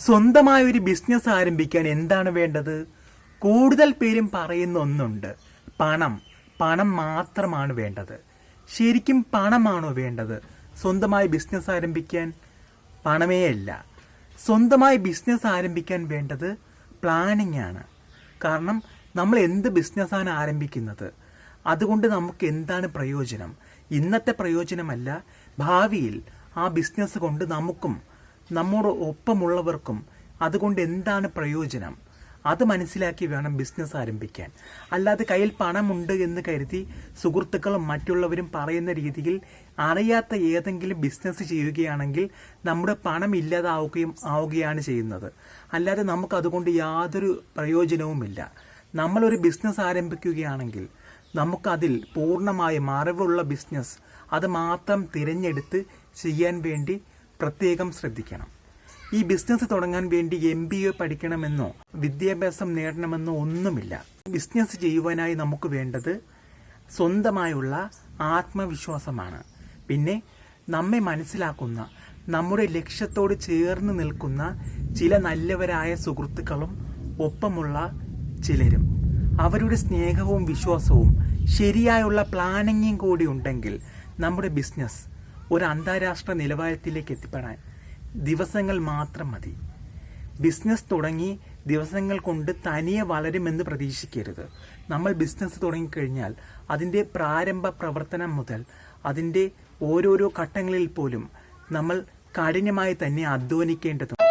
സ്വന്തമായ ഒരു ബിസിനസ് ആരംഭിക്കാൻ എന്താണ് വേണ്ടത്? കൂടുതൽ പേരും പറയുന്ന ഒന്നുണ്ട്, പണം. പണം മാത്രമാണ് വേണ്ടത്. ശരിക്കും പണമാണോ വേണ്ടത് സ്വന്തമായി ബിസിനസ് ആരംഭിക്കാൻ? പണമേ അല്ല. സ്വന്തമായി ബിസിനസ് ആരംഭിക്കാൻ വേണ്ടത് പ്ലാനിങ് ആണ്. കാരണം നമ്മൾ എന്ത് ബിസിനസ്സാണ് ആരംഭിക്കുന്നത്, അതുകൊണ്ട് നമുക്ക് എന്താണ് പ്രയോജനം? ഇന്നത്തെ പ്രയോജനമല്ല, ഭാവിയിൽ ആ ബിസിനസ് കൊണ്ട് നമുക്കും നമ്മുടെ ഒപ്പമുള്ളവർക്കും അതുകൊണ്ട് എന്താണ് പ്രയോജനം, അത് മനസ്സിലാക്കി വേണം ബിസിനസ് ആരംഭിക്കാൻ. അല്ലാതെ കയ്യിൽ പണമുണ്ട് എന്ന് കരുതി സുഹൃത്തുക്കളും മറ്റുള്ളവരും പറയുന്ന രീതിയിൽ അറിയാത്ത ഏതെങ്കിലും ബിസിനസ് ചെയ്യുകയാണെങ്കിൽ നമ്മുടെ പണം ആവുകയാണ് ചെയ്യുന്നത്. അല്ലാതെ നമുക്ക് അതുകൊണ്ട് യാതൊരു പ്രയോജനവുമില്ല. നമ്മളൊരു ബിസിനസ് ആരംഭിക്കുകയാണെങ്കിൽ നമുക്കതിൽ പൂർണ്ണമായും അറിവുള്ള ബിസിനസ് അത് മാത്രം തിരഞ്ഞെടുത്ത് ചെയ്യാൻ വേണ്ടി പ്രത്യേകം ശ്രദ്ധിക്കണം. ഈ ബിസിനസ് തുടങ്ങാൻ വേണ്ടി MBA പഠിക്കണമെന്നോ വിദ്യാഭ്യാസം നേടണമെന്നോ ഒന്നുമില്ല. ബിസിനസ് ചെയ്യുവാനായി നമുക്ക് വേണ്ടത് സ്വന്തമായുള്ള ആത്മവിശ്വാസമാണ്. പിന്നെ നമ്മെ മനസ്സിലാക്കുന്ന, നമ്മുടെ ലക്ഷ്യത്തോട് ചേർന്ന് നിൽക്കുന്ന ചില നല്ലവരായ സുഹൃത്തുക്കളും ഒപ്പമുള്ള ചിലരും, അവരുടെ സ്നേഹവും വിശ്വാസവും ശരിയായുള്ള പ്ലാനിങ്ങും കൂടി ഉണ്ടെങ്കിൽ നമ്മുടെ ബിസിനസ് ഒരു അന്താരാഷ്ട്ര നിലവാരത്തിലേക്ക് എത്തിപ്പെടാൻ ദിവസങ്ങൾ മാത്രം മതി. ബിസിനസ് തുടങ്ങി ദിവസങ്ങൾ കൊണ്ട് തനിയെ വളരുമെന്ന് പ്രതീക്ഷിക്കരുത്. നമ്മൾ ബിസിനസ് തുടങ്ങിക്കഴിഞ്ഞാൽ അതിൻ്റെ പ്രാരംഭ പ്രവർത്തനം മുതൽ അതിൻ്റെ ഓരോരോ ഘട്ടങ്ങളിൽ പോലും നമ്മൾ കഠിനമായി തന്നെ അധ്വാനിക്കേണ്ടതുണ്ട്.